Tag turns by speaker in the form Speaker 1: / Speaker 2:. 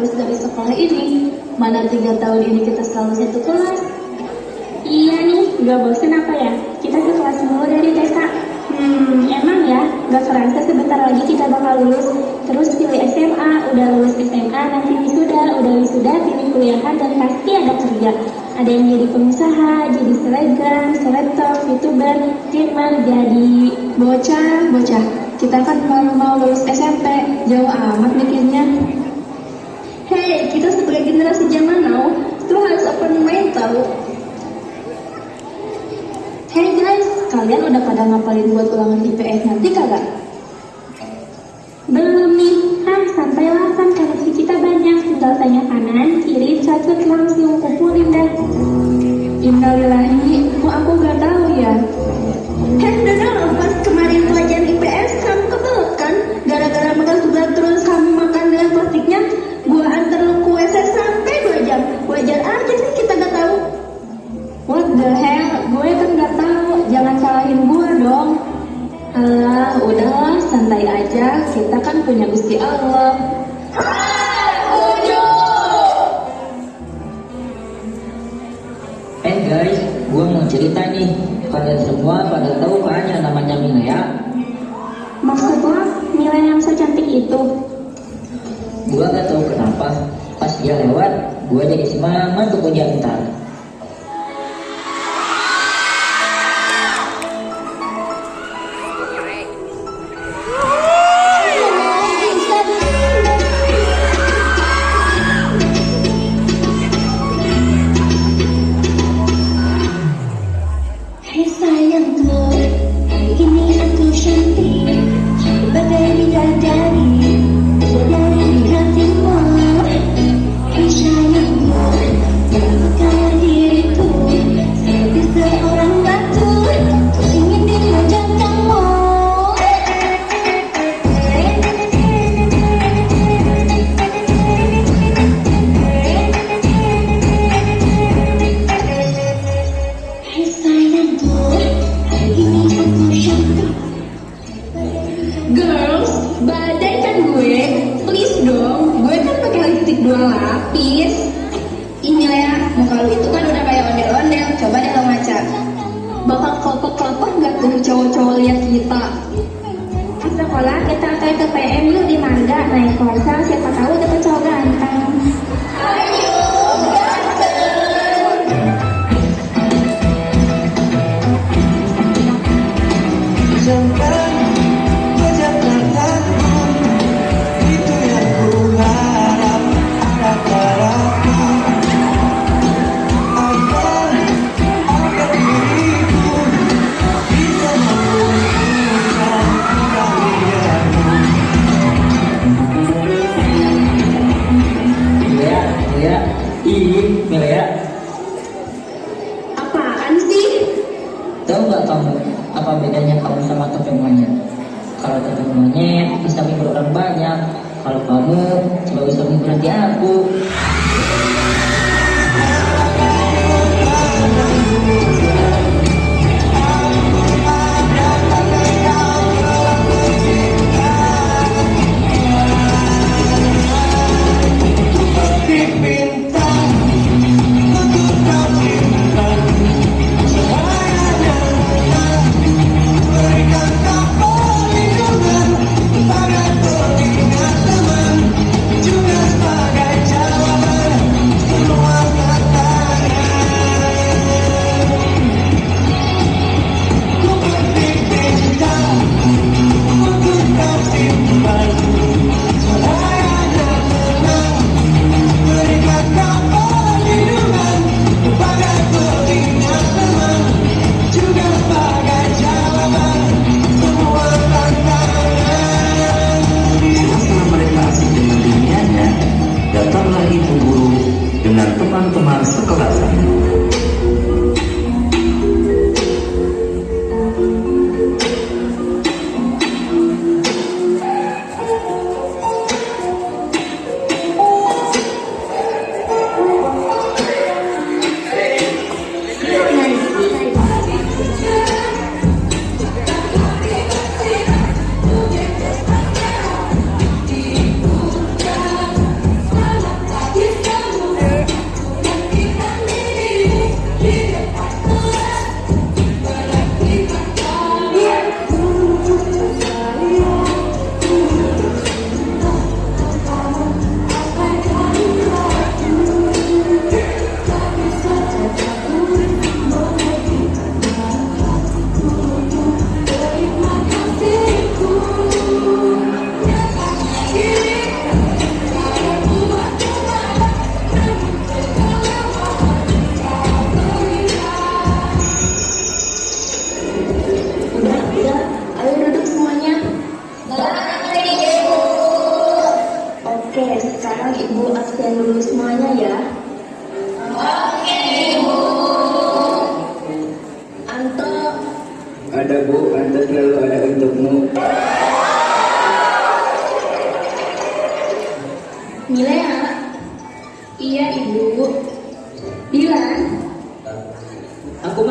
Speaker 1: lulus dari sekolah ini. Mana 3 tahun ini kita selalu satu kelas.
Speaker 2: Iya nih, gak bosen apa ya? Kita sekelas mulu dari TK. Emang ya, gak kerasa sebentar lagi kita bakal lulus. Terus pilih SMA, udah lulus SMA, nanti wisuda, udah wisuda, pilih kuliahan, dan pasti ada kerja. Ada yang jadi pengusaha, jadi selebgram, selebtor, youtuber, gamer, jadi
Speaker 1: Bocah, kita kan baru mau lulus SMP, jauh amat mikirnya.
Speaker 3: Hei, kita sebagai generasi zaman now itu harus open mind tahu.
Speaker 1: Hey guys, kalian udah pada ngapalin buat ulangan IPS nanti kagak?
Speaker 2: belum nih. Sampailah kan koneksi kita banyak, tinggal tanya kanan, kiri, satu langsung kumpulin dah.
Speaker 1: Innalillahi, kok aku gak tahu ya?
Speaker 3: Dodol, pas kemarin pelajaran IPS kamu kebelet kan? Gara-gara makan sebelah terus kamu makan dengan plastiknya, gua antar lu ke WC sampai 2 jam. Wajar aja sih kita gak tahu.
Speaker 1: What the hell, gue kan gak tahu, jangan salahin gue dong. Alah, udahlah, santai aja, kita kan punya Gusti Allah.
Speaker 4: Guys, gue mau cerita nih. Kalian semua pada tahu kan yang namanya Milea?
Speaker 2: Maksud lo, nilai yang so cantik itu?
Speaker 4: Gue gak tahu kenapa, pas dia lewat, gue jadi semangat untuk ujian ntar.
Speaker 3: Hai sayangku, hari ini aku cantik, bagai bidadari, bidadari di hatimu. Hai sayangku, selamatkanlah diriku, seperti seorang batu, ku ingin dirajam kamu. Hai sayangku, hari ini aku cantik.
Speaker 1: Girls, badai kan gue? Please dong, gue kan pakai lipstick 2 lapis.
Speaker 3: Ini lah ya, muka lu itu kan udah kayak ondel-ondel, coba deh lo ngaca.
Speaker 1: Bakal kelopok-kelopok gak tuh cowok-cowok lihat kita?
Speaker 2: Di sekolah kita antar ke PM yuk di Mangga, naik Korsel, siapa tahu dapet cowok ganteng.
Speaker 4: Milea,
Speaker 1: Apaan sih?
Speaker 4: tahu nggak kamu apa bedanya kamu sama topeng monyet? Kalau topeng monyet bisa menghibur orang banyak, kalau kamu cuma bisa menghibur hati aku.
Speaker 5: Datanglah ibu guru dengan teman-teman sekelasnya.
Speaker 1: sekarang Ibu absen dulu semuanya ya. Oke, Ibu. Anto.
Speaker 6: Ada Bu, Anda selalu ada untukmu.
Speaker 1: Milea. Iya, Ibu.